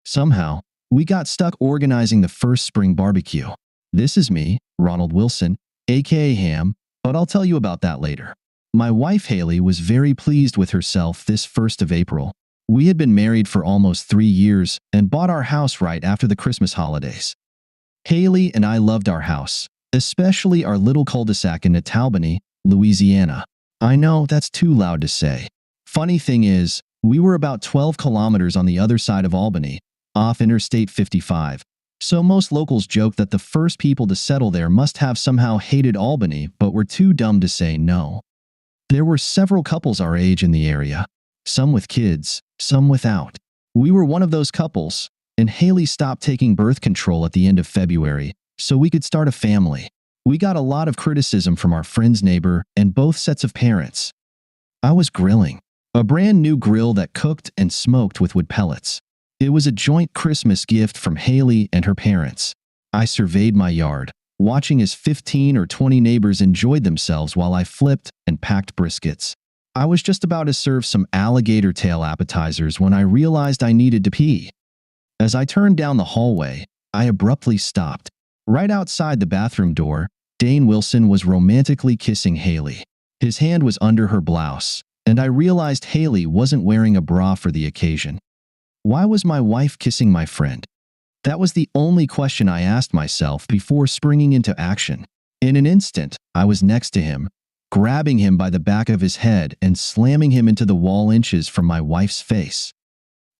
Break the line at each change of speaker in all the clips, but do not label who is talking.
Somehow, we got stuck organizing the first spring barbecue. This is me, Ronald Wilson, aka Ham, but I'll tell you about that later. My wife Haley was very pleased with herself this 1st of April. We had been married for almost 3 years and bought our house right after the Christmas holidays. Haley and I loved our house, especially our little cul-de-sac in Albany, Louisiana. I know that's too loud to say. Funny thing is, we were about 12 kilometers on the other side of Albany, off Interstate 55. So most locals joke that the first people to settle there must have somehow hated Albany but were too dumb to say no. There were several couples our age in the area, some with kids, some without. We were one of those couples, and Haley stopped taking birth control at the end of February so we could start a family. We got a lot of criticism from our friend's neighbor and both sets of parents. I was grilling, a brand new grill that cooked and smoked with wood pellets. It was a joint Christmas gift from Haley and her parents. I surveyed my yard, watching as 15 or 20 neighbors enjoyed themselves while I flipped and packed briskets. I was just about to serve some alligator tail appetizers when I realized I needed to pee. As I turned down the hallway, I abruptly stopped. Right outside the bathroom door, Dane Wilson was romantically kissing Haley. His hand was under her blouse, and I realized Haley wasn't wearing a bra for the occasion. Why was my wife kissing my friend? That was the only question I asked myself before springing into action. In an instant, I was next to him, grabbing him by the back of his head and slamming him into the wall inches from my wife's face.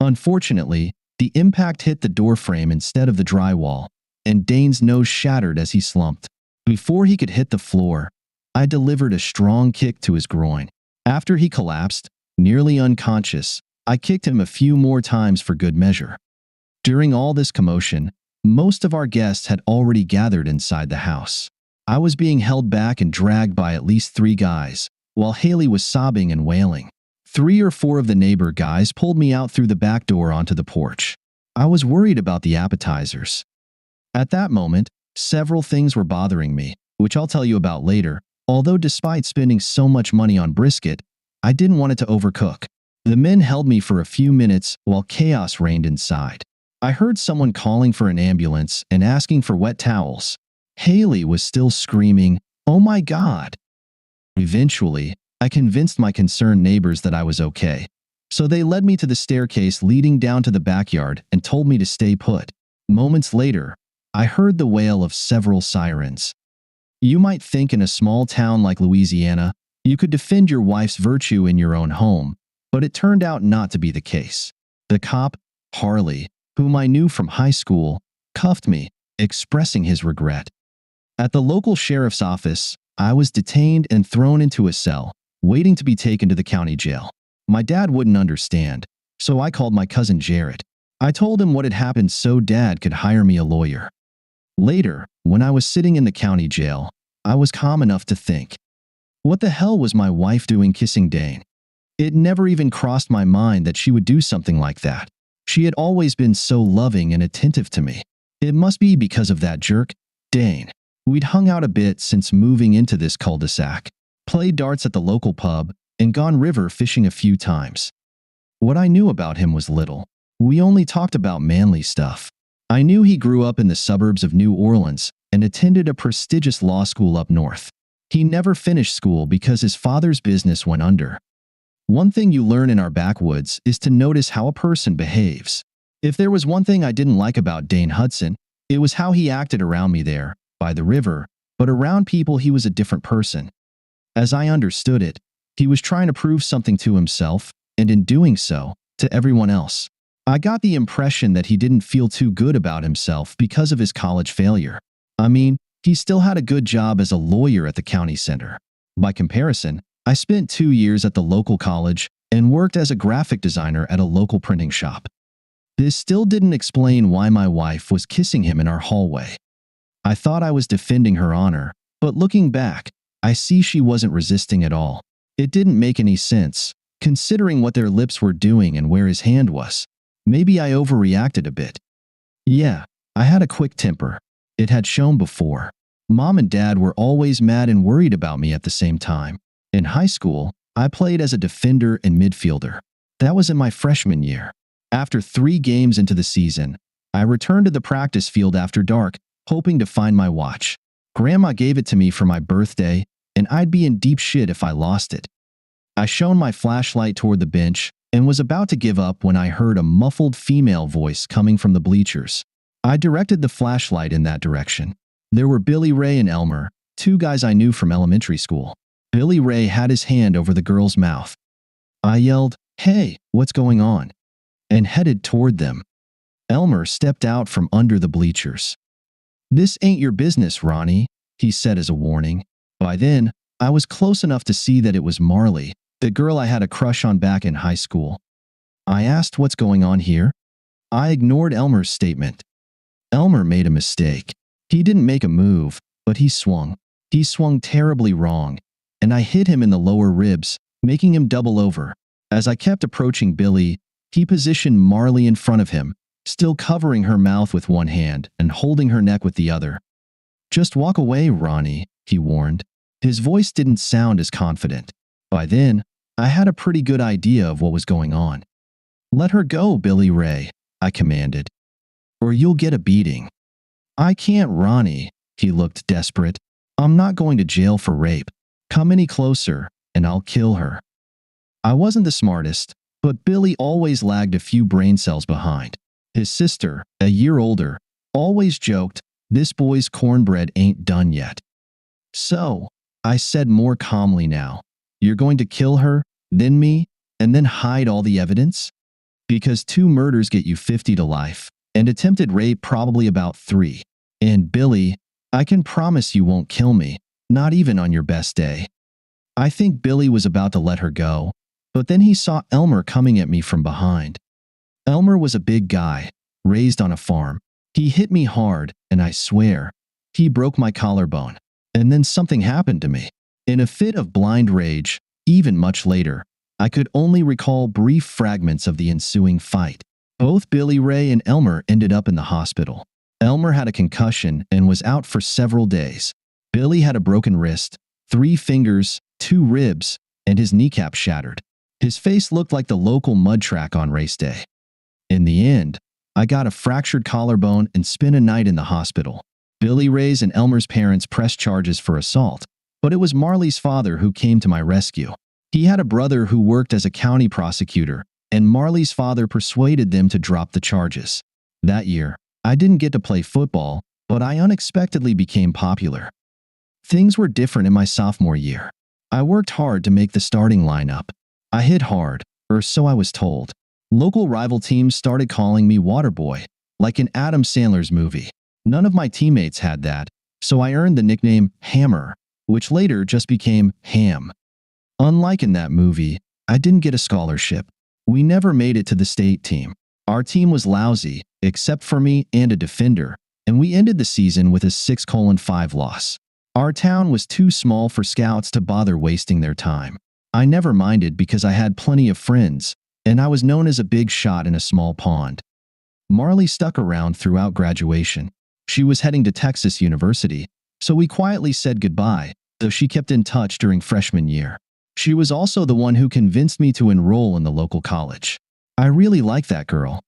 Unfortunately, the impact hit the doorframe instead of the drywall, and Dane's nose shattered as he slumped. Before he could hit the floor, I delivered a strong kick to his groin. After he collapsed, nearly unconscious, I kicked him a few more times for good measure. During all this commotion, most of our guests had already gathered inside the house. I was being held back and dragged by at least 3 guys, while Haley was sobbing and wailing. 3 or 4 of the neighbor guys pulled me out through the back door onto the porch. I was worried about the appetizers. At that moment, several things were bothering me, which I'll tell you about later, although despite spending so much money on brisket, I didn't want it to overcook. The men held me for a few minutes while chaos reigned inside. I heard someone calling for an ambulance and asking for wet towels. Haley was still screaming, "Oh my God!" Eventually, I convinced my concerned neighbors that I was okay. So they led me to the staircase leading down to the backyard and told me to stay put. Moments later, I heard the wail of several sirens. You might think in a small town like Louisiana, you could defend your wife's virtue in your own home, but it turned out not to be the case. The cop, Harley, whom I knew from high school, cuffed me, expressing his regret. At the local sheriff's office, I was detained and thrown into a cell, waiting to be taken to the county jail. My dad wouldn't understand, so I called my cousin Jared. I told him what had happened so Dad could hire me a lawyer. Later, when I was sitting in the county jail, I was calm enough to think, what the hell was my wife doing kissing Dane? It never even crossed my mind that she would do something like that. She had always been so loving and attentive to me. It must be because of that jerk, Dane. We'd hung out a bit since moving into this cul-de-sac, played darts at the local pub, and gone river fishing a few times. What I knew about him was little. We only talked about manly stuff. I knew he grew up in the suburbs of New Orleans and attended a prestigious law school up north. He never finished school because his father's business went under. One thing you learn in our backwoods is to notice how a person behaves. If there was one thing I didn't like about Dane Hudson, it was how he acted around me there, by the river, but around people he was a different person. As I understood it, he was trying to prove something to himself, and in doing so, to everyone else. I got the impression that he didn't feel too good about himself because of his college failure. I mean, he still had a good job as a lawyer at the county center. By comparison, I spent 2 years at the local college and worked as a graphic designer at a local printing shop. This still didn't explain why my wife was kissing him in our hallway. I thought I was defending her honor, but looking back, I see she wasn't resisting at all. It didn't make any sense, considering what their lips were doing and where his hand was. Maybe I overreacted a bit. Yeah, I had a quick temper. It had shown before. Mom and Dad were always mad and worried about me at the same time. In high school, I played as a defender and midfielder. That was in my freshman year. After 3 games into the season, I returned to the practice field after dark, hoping to find my watch. Grandma gave it to me for my birthday, and I'd be in deep shit if I lost it. I shone my flashlight toward the bench and was about to give up when I heard a muffled female voice coming from the bleachers. I directed the flashlight in that direction. There were Billy Ray and Elmer, 2 guys I knew from elementary school. Billy Ray had his hand over the girl's mouth. I yelled, "Hey, what's going on?" and headed toward them. Elmer stepped out from under the bleachers. "This ain't your business, Ronnie," he said as a warning. By then, I was close enough to see that it was Marley, the girl I had a crush on back in high school. I asked what's going on here. I ignored Elmer's statement. Elmer made a mistake. He didn't make a move, but he swung. He swung terribly wrong, and I hit him in the lower ribs, making him double over. As I kept approaching Billy, he positioned Marley in front of him, still covering her mouth with one hand and holding her neck with the other. "Just walk away, Ronnie," he warned. His voice didn't sound as confident. By then, I had a pretty good idea of what was going on. "Let her go, Billy Ray," I commanded, "or you'll get a beating." "I can't, Ronnie." He looked desperate. "I'm not going to jail for rape. Come any closer, and I'll kill her." I wasn't the smartest, but Billy always lagged a few brain cells behind. His sister, a year older, always joked, "This boy's cornbread ain't done yet." "So," I said more calmly now, "you're going to kill her, then me, and then hide all the evidence? Because 2 murders get you 50 to life, and attempted rape probably about 3. And Billy, I can promise you won't kill me, not even on your best day." I think Billy was about to let her go, but then he saw Elmer coming at me from behind. Elmer was a big guy, raised on a farm. He hit me hard, and I swear, he broke my collarbone. And then something happened to me. In a fit of blind rage, even much later, I could only recall brief fragments of the ensuing fight. Both Billy Ray and Elmer ended up in the hospital. Elmer had a concussion and was out for several days. Billy had a broken wrist, 3 fingers, 2 ribs, and his kneecap shattered. His face looked like the local mud track on race day. In the end, I got a fractured collarbone and spent a night in the hospital. Billy Ray's and Elmer's parents pressed charges for assault, but it was Marley's father who came to my rescue. He had a brother who worked as a county prosecutor, and Marley's father persuaded them to drop the charges. That year, I didn't get to play football, but I unexpectedly became popular. Things were different in my sophomore year. I worked hard to make the starting lineup. I hit hard, or so I was told. Local rival teams started calling me Waterboy, like in Adam Sandler's movie. None of my teammates had that, so I earned the nickname Hammer, which later just became Ham. Unlike in that movie, I didn't get a scholarship. We never made it to the state team. Our team was lousy, except for me and a defender, and we ended the season with a 6-5 loss. Our town was too small for scouts to bother wasting their time. I never minded because I had plenty of friends, and I was known as a big shot in a small pond. Marley stuck around throughout graduation. She was heading to Texas University, so we quietly said goodbye, though she kept in touch during freshman year. She was also the one who convinced me to enroll in the local college. I really liked that girl.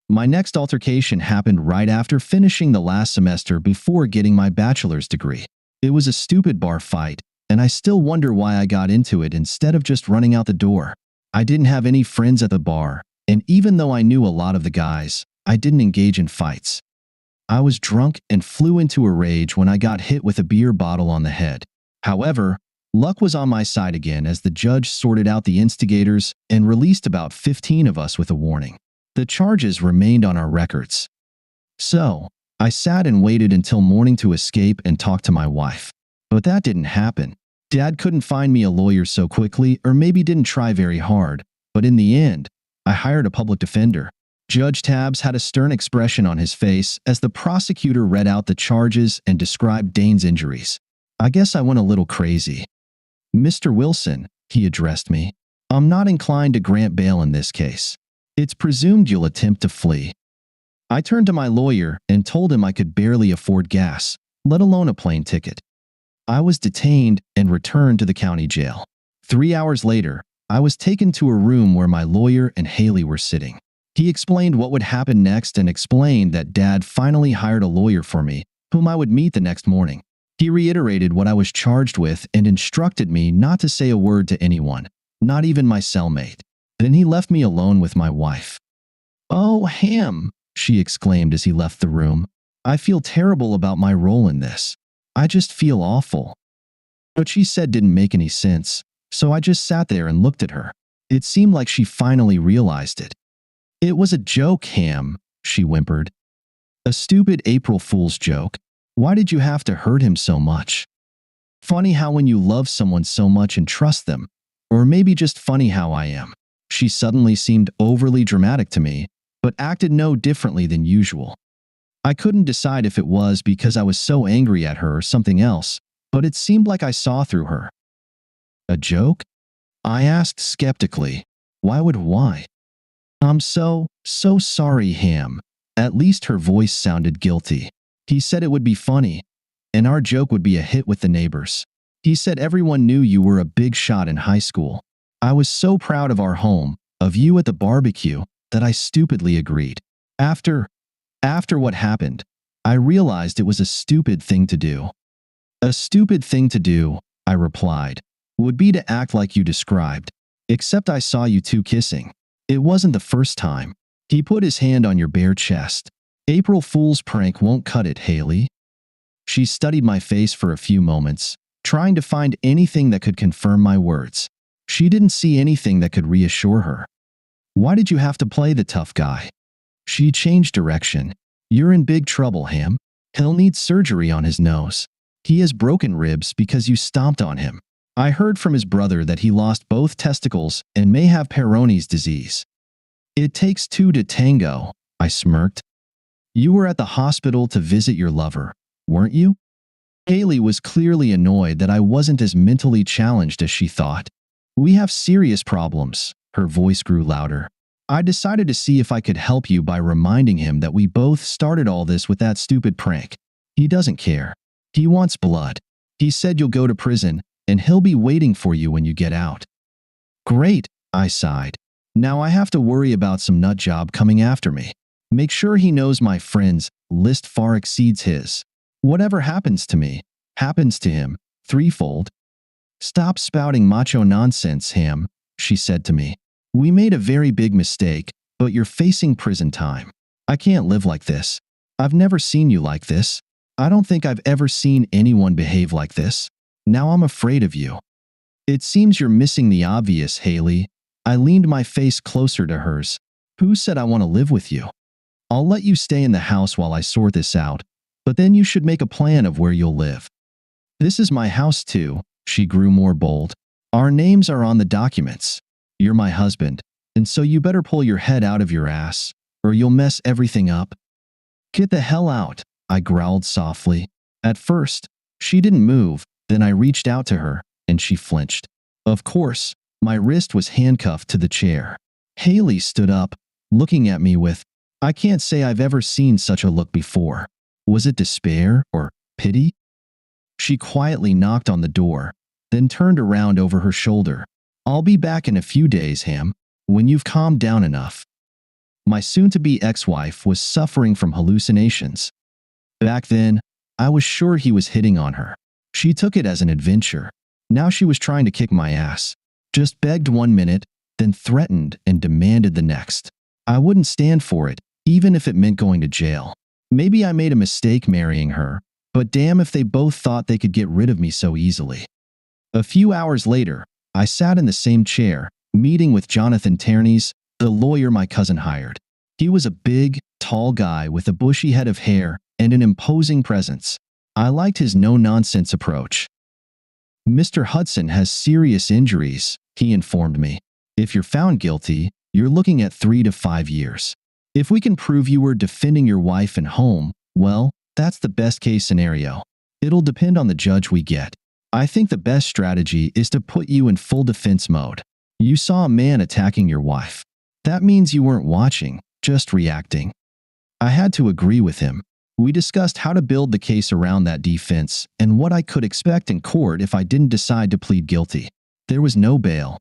My next altercation happened right after finishing the last semester before getting my bachelor's degree. It was a stupid bar fight, and I still wonder why I got into it instead of just running out the door. I didn't have any friends at the bar, and even though I knew a lot of the guys, I didn't engage in fights. I was drunk and flew into a rage when I got hit with a beer bottle on the head. However, luck was on my side again as the judge sorted out the instigators and released about 15 of us with a warning. The charges remained on our records. So, I sat and waited until morning to escape and talk to my wife. But that didn't happen. Dad couldn't find me a lawyer so quickly, or maybe didn't try very hard, but in the end, I hired a public defender. Judge Tabbs had a stern expression on his face as the prosecutor read out the charges and described Dane's injuries. I guess I went a little crazy. "Mr. Wilson," he addressed me, "I'm not inclined to grant bail in this case. It's presumed you'll attempt to flee." I turned to my lawyer and told him I could barely afford gas, let alone a plane ticket. I was detained and returned to the county jail. 3 hours later, I was taken to a room where my lawyer and Haley were sitting. He explained what would happen next and explained that Dad finally hired a lawyer for me, whom I would meet the next morning. He reiterated what I was charged with and instructed me not to say a word to anyone, not even my cellmate. Then he left me alone with my wife. "Oh, Ham," she exclaimed as he left the room. "I feel terrible about my role in this. I just feel awful." What she said didn't make any sense, so I just sat there and looked at her. It seemed like she finally realized it. "It was a joke, Ham," she whimpered. "A stupid April Fool's joke. Why did you have to hurt him so much? Funny how when you love someone so much and trust them, or maybe just funny how I am." She suddenly seemed overly dramatic to me, but acted no differently than usual. I couldn't decide if it was because I was so angry at her or something else, but it seemed like I saw through her. "A joke?" I asked skeptically. Why? "I'm so sorry, Ham." At least her voice sounded guilty. "He said it would be funny, and our joke would be a hit with the neighbors. He said everyone knew you were a big shot in high school. I was so proud of our home, of you at the barbecue, that I stupidly agreed. After what happened, I realized it was a stupid thing to do." "A stupid thing to do," I replied, "would be to act like you described. Except I saw you two kissing. It wasn't the first time." He put his hand on your bare chest. "April Fool's prank won't cut it, Haley." She studied my face for a few moments, trying to find anything that could confirm my words. She didn't see anything that could reassure her. "Why did you have to play the tough guy?" She changed direction. "You're in big trouble, Ham. He'll need surgery on his nose. He has broken ribs because you stomped on him. I heard from his brother that he lost both testicles and may have Peyronie's disease." "It takes two to tango," I smirked. "You were at the hospital to visit your lover, weren't you?" Haley was clearly annoyed that I wasn't as mentally challenged as she thought. "We have serious problems." Her voice grew louder. "I decided to see if I could help you by reminding him that we both started all this with that stupid prank. He doesn't care. He wants blood. He said you'll go to prison, and he'll be waiting for you when you get out." "Great," I sighed. "Now I have to worry about some nut job coming after me. Make sure he knows my friends' list far exceeds his. Whatever happens to me, happens to him, threefold." "Stop spouting macho nonsense, Ham," she said to me. "We made a very big mistake, but you're facing prison time. I can't live like this. I've never seen you like this. I don't think I've ever seen anyone behave like this. Now I'm afraid of you." "It seems you're missing the obvious, Haley." I leaned my face closer to hers. "Who said I want to live with you? I'll let you stay in the house while I sort this out, but then you should make a plan of where you'll live." "This is my house too." She grew more bold. "Our names are on the documents. You're my husband, and so you better pull your head out of your ass, or you'll mess everything up." "Get the hell out," I growled softly. At first, she didn't move, then I reached out to her, and she flinched. Of course, my wrist was handcuffed to the chair. Haley stood up, looking at me with, I can't say I've ever seen such a look before. Was it despair or pity? She quietly knocked on the door, then turned around over her shoulder. "I'll be back in a few days, Ham, when you've calmed down enough." My soon-to-be ex-wife was suffering from hallucinations. Back then, I was sure he was hitting on her. She took it as an adventure. Now she was trying to kick my ass. Just begged 1 minute, then threatened and demanded the next. I wouldn't stand for it, even if it meant going to jail. Maybe I made a mistake marrying her, but damn if they both thought they could get rid of me so easily. A few hours later, I sat in the same chair, meeting with Jonathan Terney's, the lawyer my cousin hired. He was a big, tall guy with a bushy head of hair and an imposing presence. I liked his no-nonsense approach. "Mr. Hudson has serious injuries," he informed me. "If you're found guilty, you're looking at 3 to 5 years. If we can prove you were defending your wife and home, well, that's the best-case scenario. It'll depend on the judge we get. I think the best strategy is to put you in full defense mode. You saw a man attacking your wife. That means you weren't watching, just reacting." I had to agree with him. We discussed how to build the case around that defense and what I could expect in court if I didn't decide to plead guilty. There was no bail.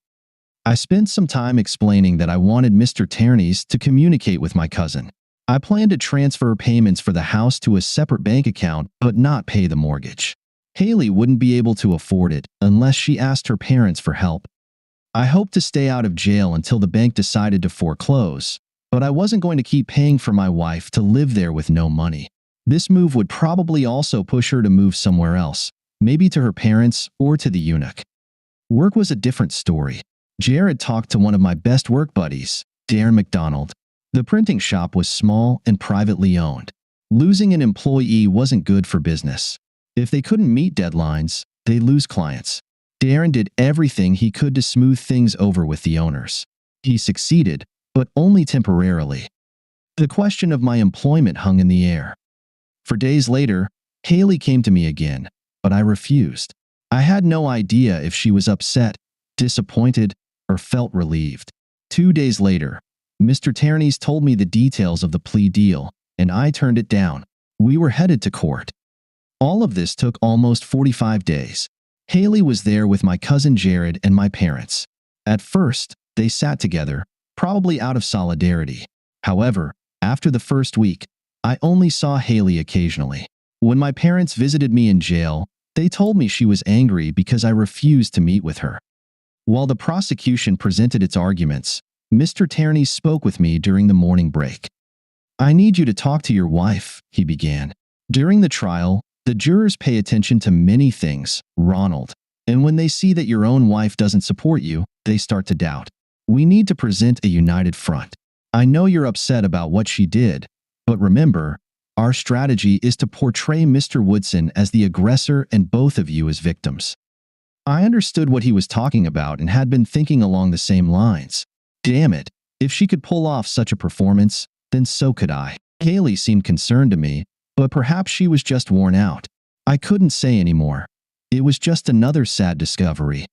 I spent some time explaining that I wanted Mr. Tierney's to communicate with my cousin. I planned to transfer payments for the house to a separate bank account but not pay the mortgage. Haley wouldn't be able to afford it unless she asked her parents for help. I hoped to stay out of jail until the bank decided to foreclose, but I wasn't going to keep paying for my wife to live there with no money. This move would probably also push her to move somewhere else, maybe to her parents or to the eunuch. Work was a different story. Jared talked to one of my best work buddies, Darren McDonald. The printing shop was small and privately owned. Losing an employee wasn't good for business. If they couldn't meet deadlines, they'd lose clients. Darren did everything he could to smooth things over with the owners. He succeeded, but only temporarily. The question of my employment hung in the air. For days later, Haley came to me again, but I refused. I had no idea if she was upset, disappointed, or felt relieved. 2 days later, Mr. Tierney's told me the details of the plea deal, and I turned it down. We were headed to court. All of this took almost 45 days. Haley was there with my cousin Jared and my parents. At first, they sat together, probably out of solidarity. However, after the first week, I only saw Haley occasionally. When my parents visited me in jail, they told me she was angry because I refused to meet with her. While the prosecution presented its arguments, Mr. Tierney spoke with me during the morning break. "I need you to talk to your wife," he began. "During the trial, the jurors pay attention to many things, Ronald, and when they see that your own wife doesn't support you, they start to doubt. We need to present a united front. I know you're upset about what she did, but remember, our strategy is to portray Mr. Woodson as the aggressor and both of you as victims." I understood what he was talking about and had been thinking along the same lines. Damn it, if she could pull off such a performance, then so could I. Haley seemed concerned to me, but perhaps she was just worn out. I couldn't say anymore. It was just another sad discovery.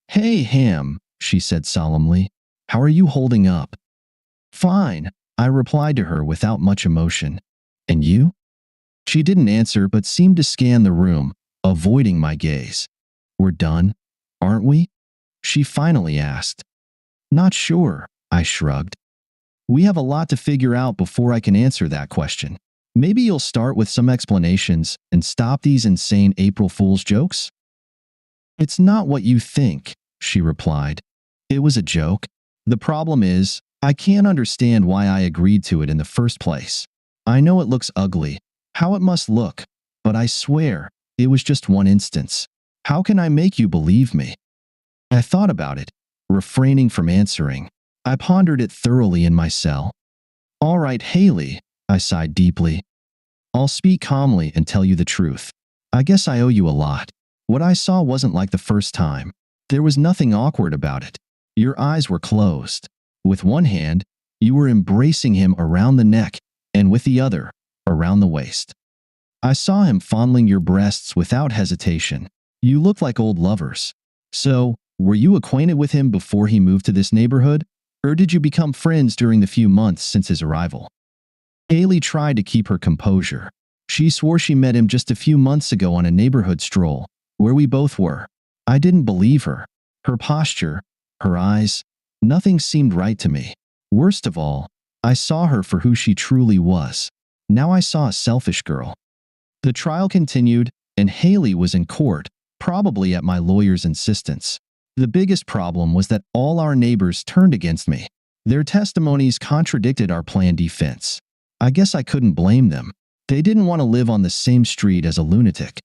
"Hey, Ham," she said solemnly. "How are you holding up?" "Fine," I replied to her without much emotion. "And you?" She didn't answer but seemed to scan the room, avoiding my gaze. "We're done, aren't we?" she finally asked. "Not sure," I shrugged. "We have a lot to figure out before I can answer that question. Maybe you'll start with some explanations and stop these insane April Fool's jokes?" "It's not what you think," she replied. "It was a joke. The problem is, I can't understand why I agreed to it in the first place. I know it looks ugly, how it must look, but I swear, it was just one instance. How can I make you believe me?" I thought about it, refraining from answering. I pondered it thoroughly in my cell. "All right, Haley," I sighed deeply. "I'll speak calmly and tell you the truth. I guess I owe you a lot. What I saw wasn't like the first time. There was nothing awkward about it. Your eyes were closed. With one hand, you were embracing him around the neck, and with the other, around the waist. I saw him fondling your breasts without hesitation. You looked like old lovers. So, were you acquainted with him before he moved to this neighborhood, or did you become friends during the few months since his arrival?" Haley tried to keep her composure. She swore she met him just a few months ago on a neighborhood stroll, where we both were. I didn't believe her. Her posture, her eyes, nothing seemed right to me. Worst of all, I saw her for who she truly was. Now I saw a selfish girl. The trial continued, and Haley was in court, probably at my lawyer's insistence. The biggest problem was that all our neighbors turned against me. Their testimonies contradicted our planned defense. I guess I couldn't blame them. They didn't want to live on the same street as a lunatic.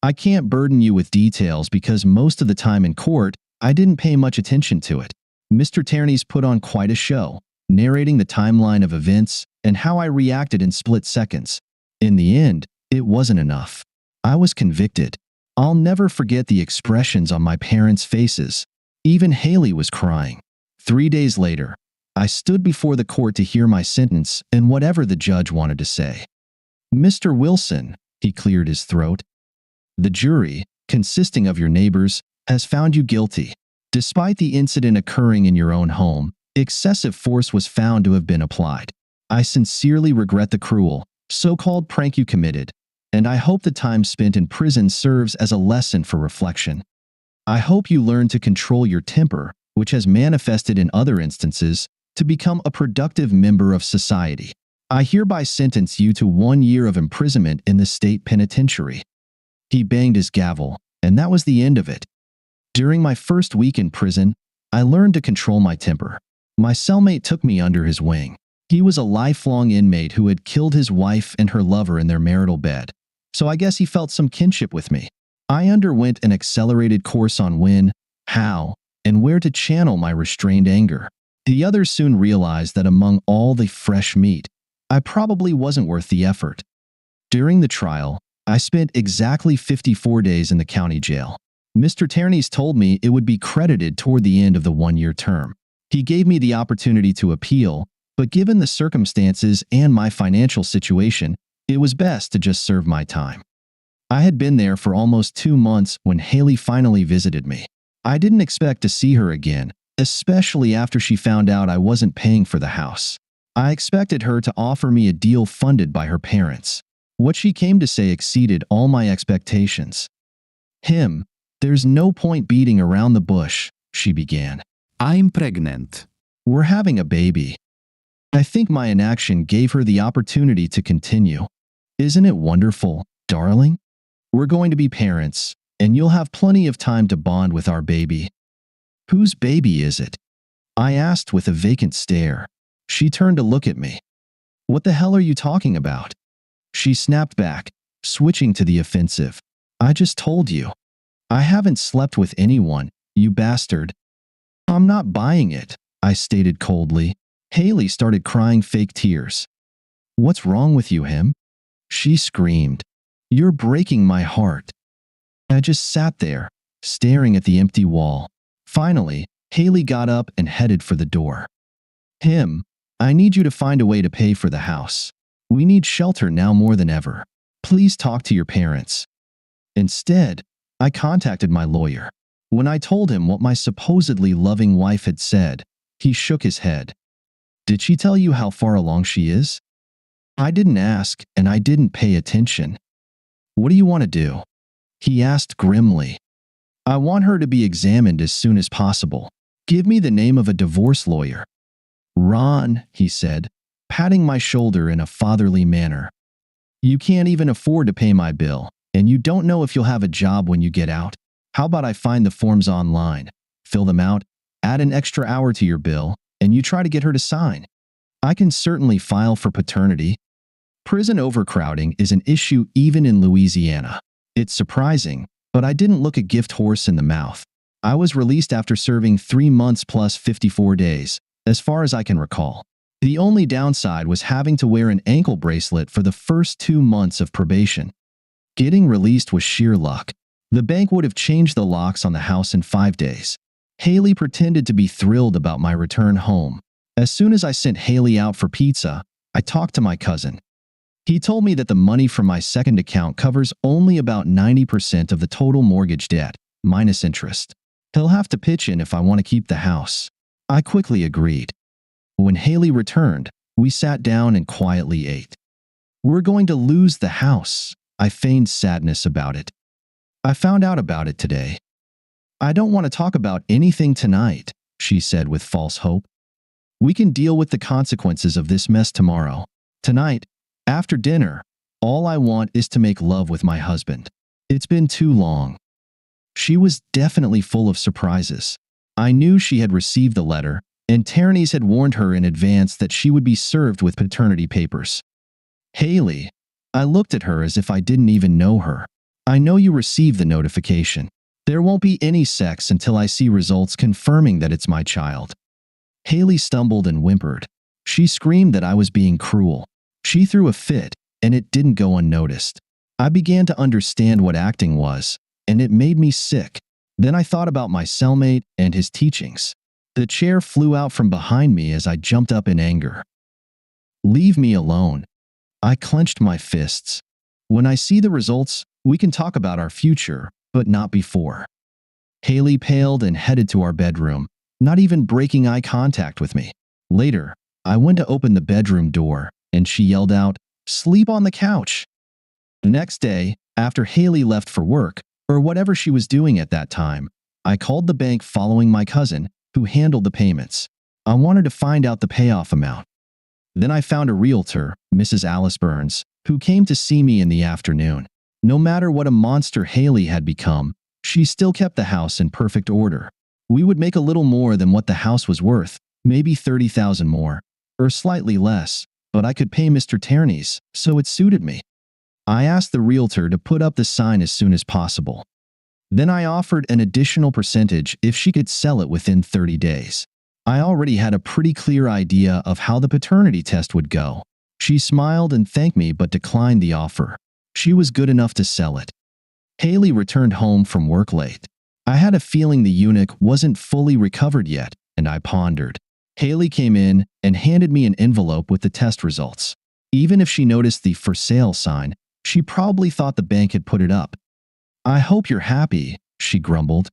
I can't burden you with details because most of the time in court, I didn't pay much attention to it. Mr. Tierney's put on quite a show, narrating the timeline of events and how I reacted in split seconds. In the end, it wasn't enough. I was convicted. I'll never forget the expressions on my parents' faces. Even Haley was crying. 3 days later, I stood before the court to hear my sentence and whatever the judge wanted to say. "Mr. Wilson," he cleared his throat, "the jury, consisting of your neighbors, has found you guilty. Despite the incident occurring in your own home, excessive force was found to have been applied. I sincerely regret the cruel, so-called prank you committed, and I hope the time spent in prison serves as a lesson for reflection. I hope you learn to control your temper which has manifested in other instances, to become a productive member of society. I hereby sentence you to 1 year of imprisonment in the state penitentiary." He banged his gavel, and that was the end of it. During my first week in prison, I learned to control my temper. My cellmate took me under his wing. He was a lifelong inmate who had killed his wife and her lover in their marital bed, so I guess he felt some kinship with me. I underwent an accelerated course on when, how, and where to channel my restrained anger. The others soon realized that among all the fresh meat, I probably wasn't worth the effort. During the trial, I spent exactly 54 days in the county jail. Mr. Ternes told me it would be credited toward the end of the 1-year term. He gave me the opportunity to appeal, but given the circumstances and my financial situation, it was best to just serve my time. I had been there for almost 2 months when Haley finally visited me. I didn't expect to see her again, especially after she found out I wasn't paying for the house. I expected her to offer me a deal funded by her parents. What she came to say exceeded all my expectations. "There's no point beating around the bush," she began.
"I'm pregnant."
"We're having a baby." I think my inaction gave her the opportunity to continue. "Isn't it wonderful, darling? We're going to be parents, and you'll have plenty of time to bond with our baby." "Whose baby is it?" I asked with a vacant stare. She turned to look at me. "What the hell are you talking about?" She snapped back, switching to the offensive. "I just told you. I haven't slept with anyone, you bastard." "I'm not buying it," I stated coldly. Haley started crying fake tears. "What's wrong with you, him?" She screamed. "You're breaking my heart." I just sat there, staring at the empty wall. Finally, Haley got up and headed for the door. "I need you to find a way to pay for the house. We need shelter now more than ever. Please talk to your parents." Instead, I contacted my lawyer. When I told him what my supposedly loving wife had said, he shook his head. "Did she tell you how far along she is?" I didn't ask, and I didn't pay attention. "What do you want to do?" he asked grimly. "I want her to be examined as soon as possible. Give me the name of a divorce lawyer." "Ron," he said, patting my shoulder in a fatherly manner. "You can't even afford to pay my bill, and you don't know if you'll have a job when you get out. How about I find the forms online, fill them out, add an extra hour to your bill, and you try to get her to sign? I can certainly file for paternity." Prison overcrowding is an issue even in Louisiana. It's surprising, but I didn't look a gift horse in the mouth. I was released after serving 3 months plus 54 days, as far as I can recall. The only downside was having to wear an ankle bracelet for the first 2 months of probation. Getting released was sheer luck. The bank would have changed the locks on the house in 5 days. Haley pretended to be thrilled about my return home. As soon as I sent Haley out for pizza, I talked to my cousin. He told me that the money from my second account covers only about 90% of the total mortgage debt, minus interest. He'll have to pitch in if I want to keep the house. I quickly agreed. When Haley returned, we sat down and quietly ate. "We're going to lose the house." I feigned sadness about it. "I found out about it today." "I don't want to talk about anything tonight," she said with false hope. "We can deal with the consequences of this mess tomorrow. Tonight, after dinner, all I want is to make love with my husband. It's been too long." She was definitely full of surprises. I knew she had received the letter, and Ternes had warned her in advance that she would be served with paternity papers. "Haley," I looked at her as if I didn't even know her. "I know you received the notification. There won't be any sex until I see results confirming that it's my child." Haley stumbled and whimpered. She screamed that I was being cruel. She threw a fit, and it didn't go unnoticed. I began to understand what acting was, and it made me sick. Then I thought about my cellmate and his teachings. The chair flew out from behind me as I jumped up in anger. "Leave me alone." I clenched my fists. "When I see the results, we can talk about our future, but not before." Haley paled and headed to our bedroom, not even breaking eye contact with me. Later, I went to open the bedroom door, and she yelled out, "Sleep on the couch." The next day, after Haley left for work, or whatever she was doing at that time, I called the bank following my cousin who handled the payments. I wanted to find out the payoff amount. Then I found a realtor, Mrs. Alice Burns, who came to see me in the afternoon. No matter what a monster Haley had become, she still kept the house in perfect order. We would make a little more than what the house was worth, maybe $30,000 more, or slightly less, but I could pay Mr. Tierney's, so it suited me. I asked the realtor to put up the sign as soon as possible. Then I offered an additional percentage if she could sell it within 30 days. I already had a pretty clear idea of how the paternity test would go. She smiled and thanked me but declined the offer. She was good enough to sell it. Haley returned home from work late. I had a feeling the eunuch wasn't fully recovered yet, and I pondered. Haley came in and handed me an envelope with the test results. Even if she noticed the for sale sign, she probably thought the bank had put it up. "I hope you're happy," she grumbled.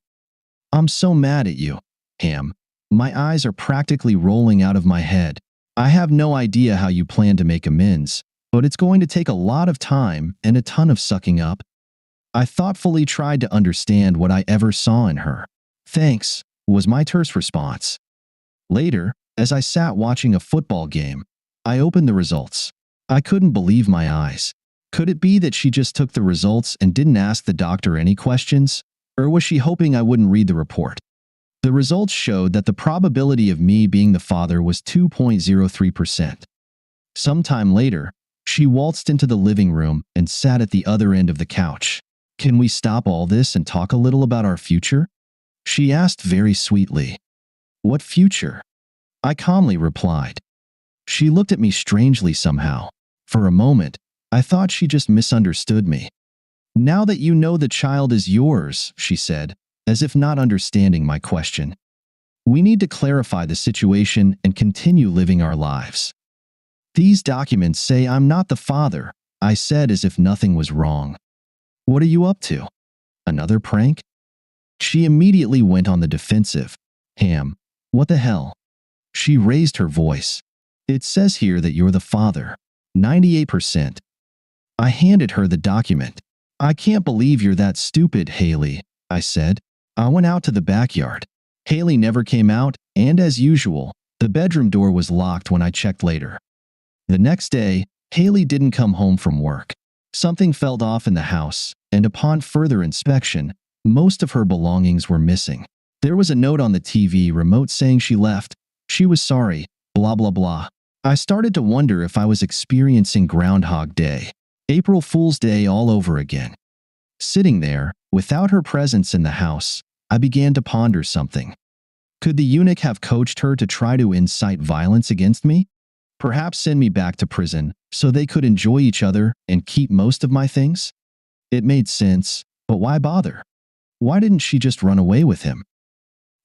"I'm so mad at you, Ham. My eyes are practically rolling out of my head. I have no idea how you plan to make amends, but it's going to take a lot of time and a ton of sucking up." I thoughtfully tried to understand what I ever saw in her. "Thanks," was my terse response. Later, as I sat watching a football game, I opened the results. I couldn't believe my eyes. Could it be that she just took the results and didn't ask the doctor any questions? Or was she hoping I wouldn't read the report? The results showed that the probability of me being the father was 2.03%. Sometime later, she waltzed into the living room and sat at the other end of the couch. "Can we stop all this and talk a little about our future?" she asked very sweetly. "What future?" I calmly replied. She looked at me strangely somehow. For a moment, I thought she just misunderstood me. "Now that you know the child is yours," she said, as if not understanding my question, "we need to clarify the situation and continue living our lives." "These documents say I'm not the father," I said as if nothing was wrong. "What are you up to? Another prank?" She immediately went on the defensive. "Ham, what the hell?" She raised her voice. "It says here that you're the father. 98%. I handed her the document. "I can't believe you're that stupid, Haley," I said. I went out to the backyard. Haley never came out, and as usual, the bedroom door was locked when I checked later. The next day, Haley didn't come home from work. Something felt off in the house, and upon further inspection, most of her belongings were missing. There was a note on the TV remote saying she left. She was sorry, blah blah blah. I started to wonder if I was experiencing Groundhog Day, April Fool's Day all over again. Sitting there, without her presence in the house, I began to ponder something. Could the eunuch have coached her to try to incite violence against me? Perhaps send me back to prison so they could enjoy each other and keep most of my things? It made sense, but why bother? Why didn't she just run away with him?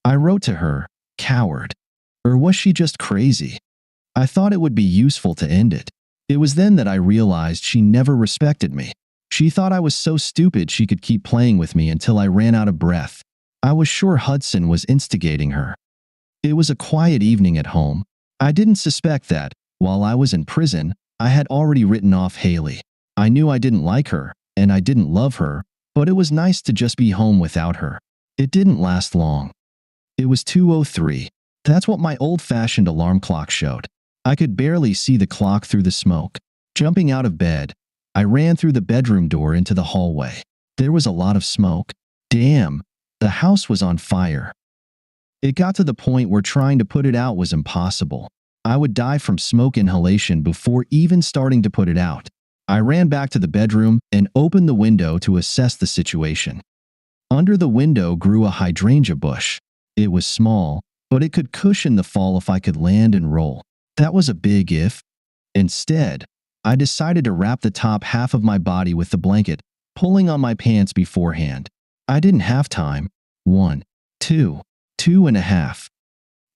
I wrote to her, "Coward." Or was she just crazy? I thought it would be useful to end it. It was then that I realized she never respected me. She thought I was so stupid she could keep playing with me until I ran out of breath. I was sure Hudson was instigating her. It was a quiet evening at home. I didn't suspect that, while I was in prison, I had already written off Haley. I knew I didn't like her, and I didn't love her, but it was nice to just be home without her. It didn't last long. It was 2:03. That's what my old-fashioned alarm clock showed. I could barely see the clock through the smoke. Jumping out of bed, I ran through the bedroom door into the hallway. There was a lot of smoke. Damn, the house was on fire. It got to the point where trying to put it out was impossible. I would die from smoke inhalation before even starting to put it out. I ran back to the bedroom and opened the window to assess the situation. Under the window grew a hydrangea bush. It was small, but it could cushion the fall if I could land and roll. That was a big if. Instead, I decided to wrap the top half of my body with the blanket, pulling on my pants beforehand. I didn't have time. 1, 2, 2.5.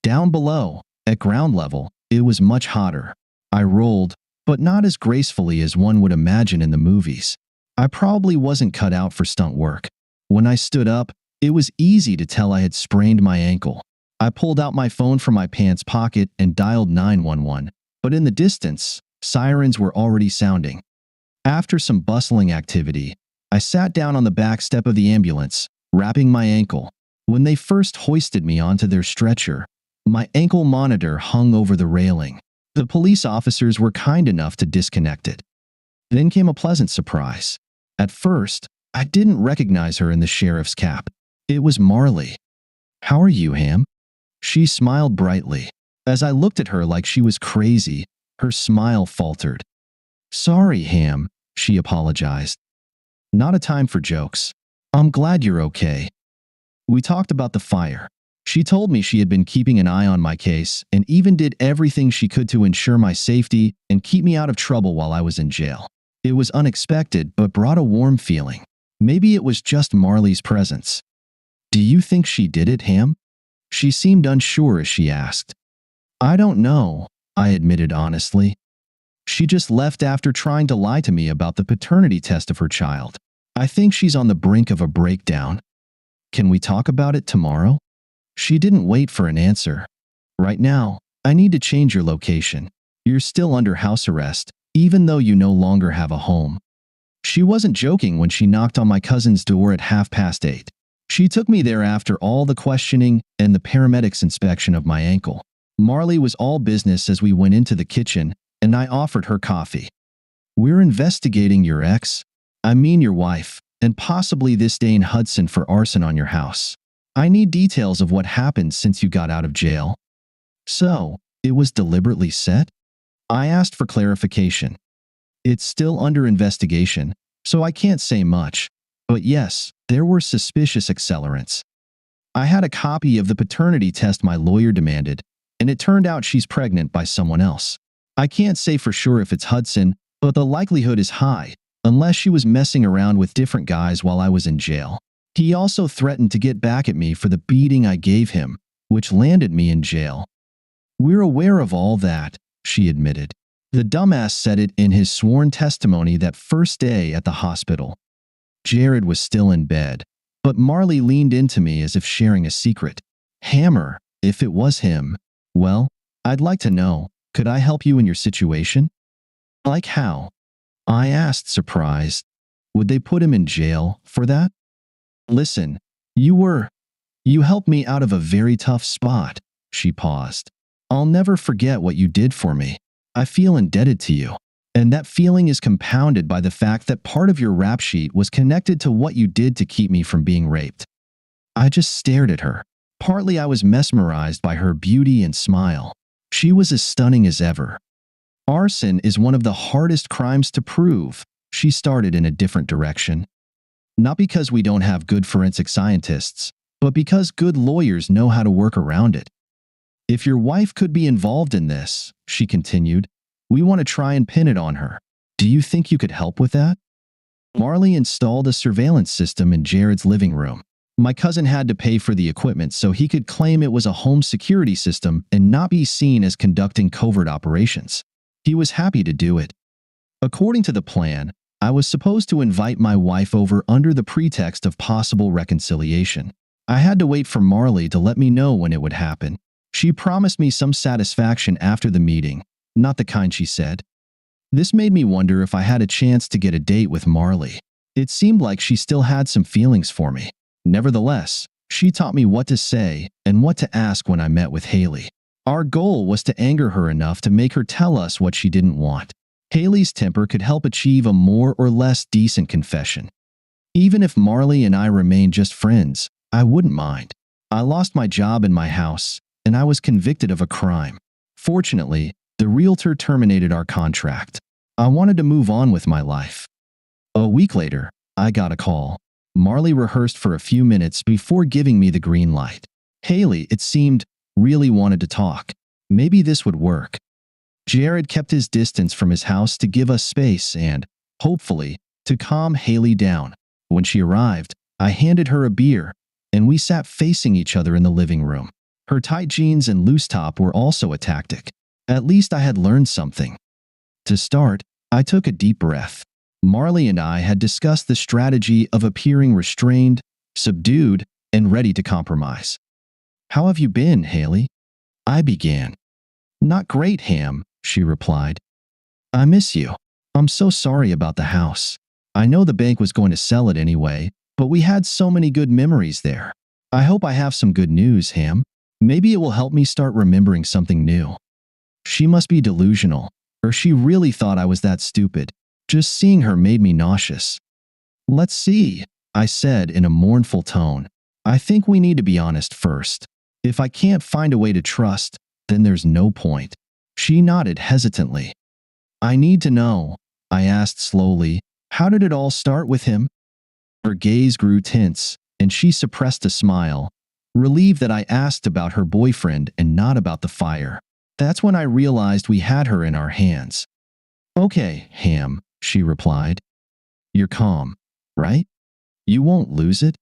Down below, at ground level, it was much hotter. I rolled, but not as gracefully as one would imagine in the movies. I probably wasn't cut out for stunt work. When I stood up, it was easy to tell I had sprained my ankle. I pulled out my phone from my pants pocket and dialed 911, but in the distance, sirens were already sounding. After some bustling activity, I sat down on the back step of the ambulance, wrapping my ankle. When they first hoisted me onto their stretcher, my ankle monitor hung over the railing. The police officers were kind enough to disconnect it. Then came a pleasant surprise. At first, I didn't recognize her in the sheriff's cap. It was Marley. "How are you, Ham?" She smiled brightly. As I looked at her like she was crazy, her smile faltered. "Sorry, Ham," she apologized. "Not a time for jokes. I'm glad you're okay." We talked about the fire. She told me she had been keeping an eye on my case and even did everything she could to ensure my safety and keep me out of trouble while I was in jail. It was unexpected but brought a warm feeling. Maybe it was just Marley's presence. "Do you think she did it, Ham?" She seemed unsure as she asked. "I don't know," I admitted honestly. "She just left after trying to lie to me about the paternity test of her child. I think she's on the brink of a breakdown. Can we talk about it tomorrow?" She didn't wait for an answer. "Right now, I need to change your location. You're still under house arrest, even though you no longer have a home." She wasn't joking when she knocked on my cousin's door at 8:30. She took me there after all the questioning and the paramedics' inspection of my ankle. Marley was all business as we went into the kitchen, and I offered her coffee. "We're investigating your ex, I mean your wife, and possibly this Dane Hudson for arson on your house. I need details of what happened since you got out of jail." "So, it was deliberately set?" I asked for clarification. "It's still under investigation, so I can't say much. But yes, there were suspicious accelerants. I had a copy of the paternity test my lawyer demanded, and it turned out she's pregnant by someone else. I can't say for sure if it's Hudson, but the likelihood is high, unless she was messing around with different guys while I was in jail." He also threatened to get back at me for the beating I gave him, which landed me in jail. "We're aware of all that," she admitted. The dumbass said it in his sworn testimony that first day at the hospital. Jared was still in bed, but Marley leaned into me as if sharing a secret. "Hammer, if it was him, well, I'd like to know, could I help you in your situation?" "Like how?" I asked, surprised. "Would they put him in jail for that?" "Listen, you helped me out of a very tough spot." She paused. "I'll never forget what you did for me. I feel indebted to you. And that feeling is compounded by the fact that part of your rap sheet was connected to what you did to keep me from being raped." I just stared at her. Partly I was mesmerized by her beauty and smile. She was as stunning as ever. "Arson is one of the hardest crimes to prove," she started in a different direction. "Not because we don't have good forensic scientists, but because good lawyers know how to work around it. If your wife could be involved in this," she continued, "we want to try and pin it on her. Do you think you could help with that?" Marley installed a surveillance system in Jared's living room. My cousin had to pay for the equipment so he could claim it was a home security system and not be seen as conducting covert operations. He was happy to do it. According to the plan, I was supposed to invite my wife over under the pretext of possible reconciliation. I had to wait for Marley to let me know when it would happen. She promised me some satisfaction after the meeting, not the kind she said. This made me wonder if I had a chance to get a date with Marley. It seemed like she still had some feelings for me. Nevertheless, she taught me what to say and what to ask when I met with Haley. Our goal was to anger her enough to make her tell us what she didn't want. Haley's temper could help achieve a more or less decent confession. Even if Marley and I remained just friends, I wouldn't mind. I lost my job in my house, and I was convicted of a crime. Fortunately, the realtor terminated our contract. I wanted to move on with my life. A week later, I got a call. Marley rehearsed for a few minutes before giving me the green light. Haley, it seemed, really wanted to talk. Maybe this would work. Jared kept his distance from his house to give us space and, hopefully, to calm Haley down. When she arrived, I handed her a beer, and we sat facing each other in the living room. Her tight jeans and loose top were also a tactic. At least I had learned something. To start, I took a deep breath. Marley and I had discussed the strategy of appearing restrained, subdued, and ready to compromise. "How have you been, Haley?" I began. "Not great, Ham," she replied. "I miss you. I'm so sorry about the house. I know the bank was going to sell it anyway, but we had so many good memories there. I hope I have some good news, Ham. Maybe it will help me start remembering something new. She must be delusional, or she really thought I was that stupid. Just seeing her made me nauseous. Let's see, I said in a mournful tone. I think we need to be honest first. If I can't find a way to trust, then there's no point. She nodded hesitantly. I need to know, I asked slowly. How did it all start with him? Her gaze grew tense, and she suppressed a smile, relieved that I asked about her boyfriend and not about the fire. That's when I realized we had her in our hands. Okay, Ham, she replied. You're calm, right? You won't lose it?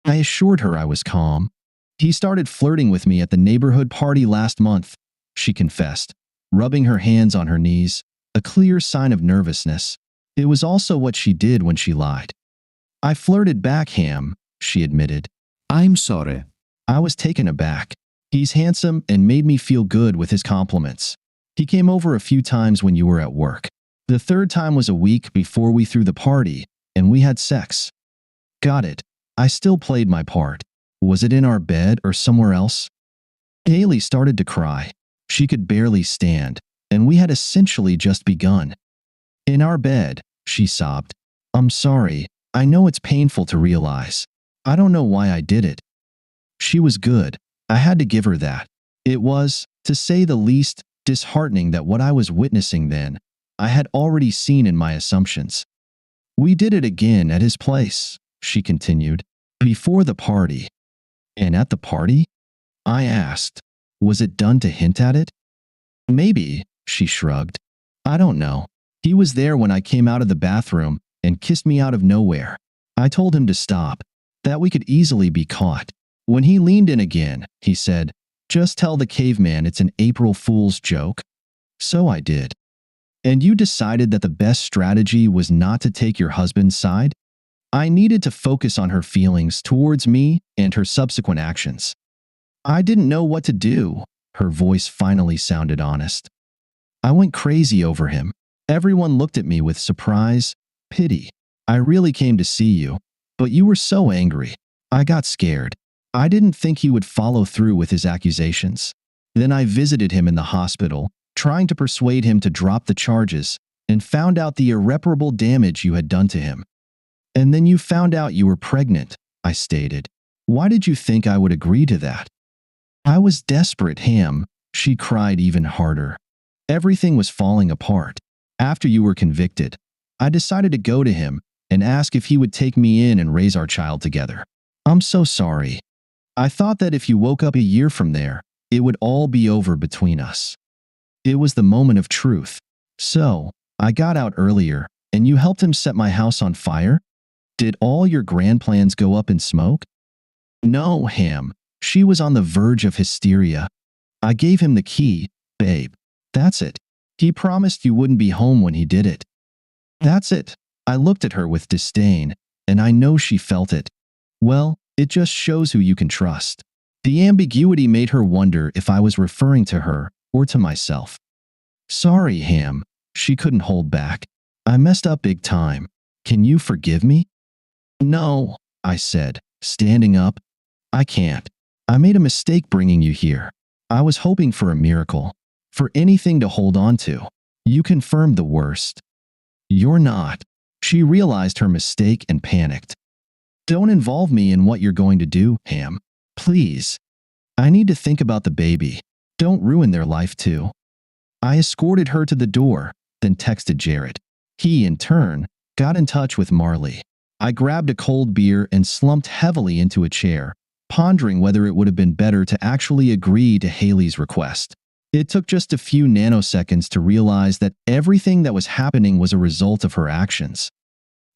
I assured her I was calm. He started flirting with me at the neighborhood party last month, she confessed, rubbing her hands on her knees, a clear sign of nervousness. It was also what she did when she lied. I flirted back, Ham, she admitted.
I'm sorry.
I was taken aback. He's handsome and made me feel good with his compliments. He came over a few times when you were at work. The third time was a week before we threw the party, and we had sex. Got it. I still played my part. Was it in our bed or somewhere else? Haley started to cry. She could barely stand, and we had essentially just begun. In our bed, she sobbed. I'm sorry. I know it's painful to realize. I don't know why I did it. She was good. I had to give her that. It was, to say the least, disheartening that what I was witnessing then, I had already seen in my assumptions. We did it again at his place, she continued, before the party. And at the party? I asked. Was it done to hint at it? Maybe, she shrugged. I don't know. He was there when I came out of the bathroom and kissed me out of nowhere. I told him to stop, that we could easily be caught. When he leaned in again, he said, just tell the caveman it's an April Fool's joke. So I did. And you decided that the best strategy was not to take your husband's side? I needed to focus on her feelings towards me and her subsequent actions. I didn't know what to do. Her voice finally sounded honest. I went crazy over him. Everyone looked at me with surprise, pity. I really came to see you, but you were so angry. I got scared. I didn't think he would follow through with his accusations. Then I visited him in the hospital, trying to persuade him to drop the charges, and found out the irreparable damage you had done to him. And then you found out you were pregnant, I stated. Why did you think I would agree to that? I was desperate, Ham. She cried even harder. Everything was falling apart. After you were convicted, I decided to go to him and ask if he would take me in and raise our child together. I'm so sorry. I thought that if you woke up a year from there, it would all be over between us. It was the moment of truth. So, I got out earlier, and you helped him set my house on fire? Did all your grand plans go up in smoke? No, Ham. She was on the verge of hysteria. I gave him the key, babe. That's it. He promised you wouldn't be home when he did it. That's it. I looked at her with disdain, and I know she felt it. Well, it just shows who you can trust. The ambiguity made her wonder if I was referring to her or to myself. Sorry, Ham. She couldn't hold back. I messed up big time. Can you forgive me? No, I said, standing up. I can't. I made a mistake bringing you here. I was hoping for a miracle, for anything to hold on to. You confirmed the worst. You're not. She realized her mistake and panicked. Don't involve me in what you're going to do, Ham. Please. I need to think about the baby. Don't ruin their life too. I escorted her to the door, then texted Jared. He, in turn, got in touch with Marley. I grabbed a cold beer and slumped heavily into a chair, pondering whether it would have been better to actually agree to Haley's request. It took just a few nanoseconds to realize that everything that was happening was a result of her actions.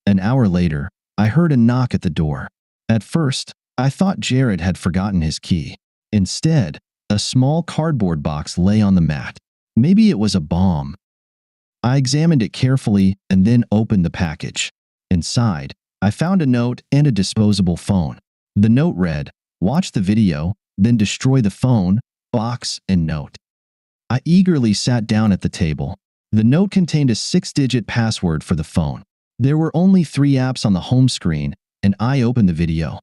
An hour later, I heard a knock at the door. At first, I thought Jared had forgotten his key. Instead, a small cardboard box lay on the mat. Maybe it was a bomb. I examined it carefully and then opened the package. Inside, I found a note and a disposable phone. The note read, "Watch the video, then destroy the phone, box, and note." I eagerly sat down at the table. The note contained a 6-digit password for the phone. There were only 3 apps on the home screen, and I opened the video.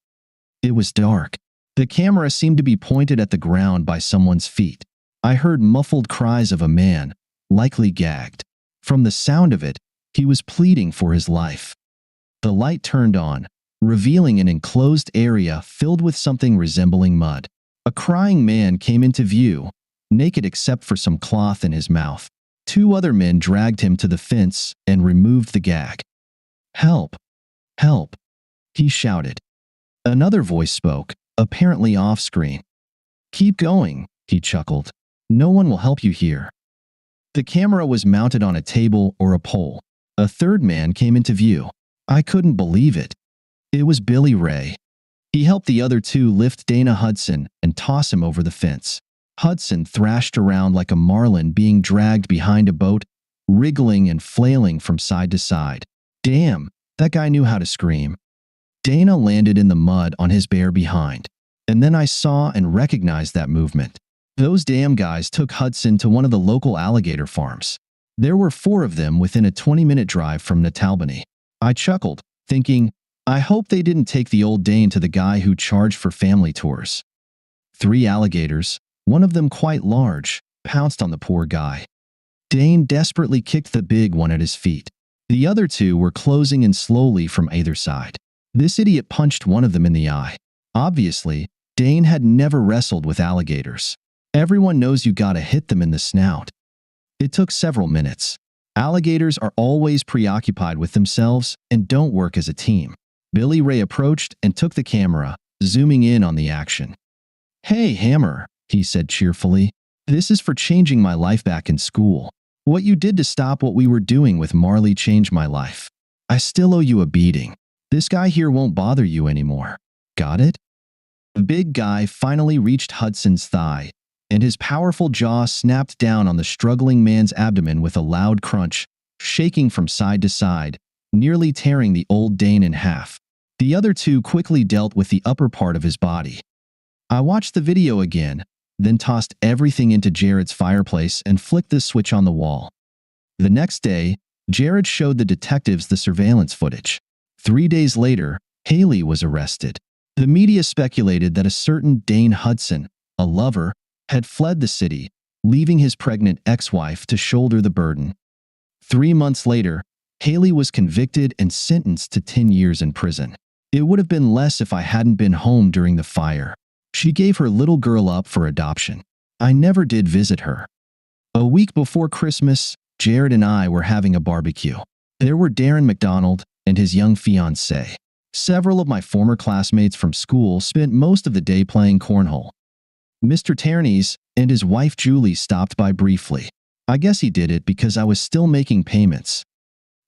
It was dark. The camera seemed to be pointed at the ground by someone's feet. I heard muffled cries of a man, likely gagged. From the sound of it, he was pleading for his life. The light turned on, revealing an enclosed area filled with something resembling mud. A crying man came into view, naked except for some cloth in his mouth. Two other men dragged him to the fence and removed the gag. "Help! Help!" he shouted. Another voice spoke, apparently off-screen. "Keep going," he chuckled. "No one will help you here." The camera was mounted on a table or a pole. A third man came into view. I couldn't believe it. It was Billy Ray. He helped the other two lift Dana Hudson and toss him over the fence. Hudson thrashed around like a marlin being dragged behind a boat, wriggling and flailing from side to side. Damn, that guy knew how to scream. Dana landed in the mud on his bare behind, and then I saw and recognized that movement. Those damn guys took Hudson to one of the local alligator farms. There were 4 of them within a 20-minute drive from Natalbany. I chuckled, thinking, I hope they didn't take the old Dane to the guy who charged for family tours. 3 alligators, one of them quite large, pounced on the poor guy. Dane desperately kicked the big one at his feet. The other 2 were closing in slowly from either side. This idiot punched one of them in the eye. Obviously, Dane had never wrestled with alligators. Everyone knows you gotta hit them in the snout. It took several minutes. Alligators are always preoccupied with themselves and don't work as a team. Billy Ray approached and took the camera, zooming in on the action. "Hey, Hammer," he said cheerfully. "This is for changing my life back in school. What you did to stop what we were doing with Marley changed my life. I still owe you a beating. This guy here won't bother you anymore. Got it?" The big guy finally reached Hudson's thigh, and his powerful jaw snapped down on the struggling man's abdomen with a loud crunch, shaking from side to side, nearly tearing the old Dane in half. The other 2 quickly dealt with the upper part of his body. I watched the video again, then tossed everything into Jared's fireplace and flicked the switch on the wall. The next day, Jared showed the detectives the surveillance footage. 3 days later, Haley was arrested. The media speculated that a certain Dane Hudson, a lover, had fled the city, leaving his pregnant ex-wife to shoulder the burden. 3 months later, Haley was convicted and sentenced to 10 years in prison. It would have been less if I hadn't been home during the fire. She gave her little girl up for adoption. I never did visit her. A week before Christmas, Jared and I were having a barbecue. There were Darren McDonald and his young fiancée. Several of my former classmates from school spent most of the day playing cornhole. Mr. Ternes and his wife Julie stopped by briefly. I guess he did it because I was still making payments.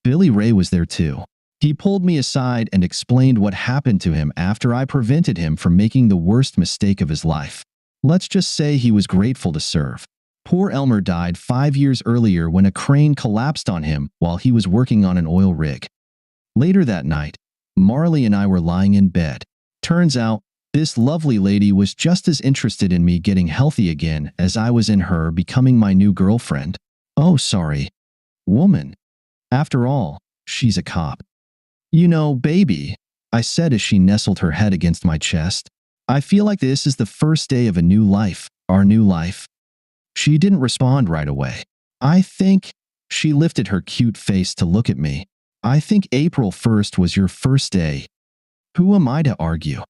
Billy Ray was there too. He pulled me aside and explained what happened to him after I prevented him from making the worst mistake of his life. Let's just say he was grateful to serve. Poor Elmer died 5 years earlier when a crane collapsed on him while he was working on an oil rig. Later that night, Marley and I were lying in bed. Turns out, this lovely lady was just as interested in me getting healthy again as I was in her becoming my new girlfriend. Oh, sorry. Woman. After all, she's a cop. You know, baby, I said as she nestled her head against my chest. I feel like this is the first day of a new life, our new life. She didn't respond right away. I think, she lifted her cute face to look at me. I think April 1st was your first day. Who am I to argue?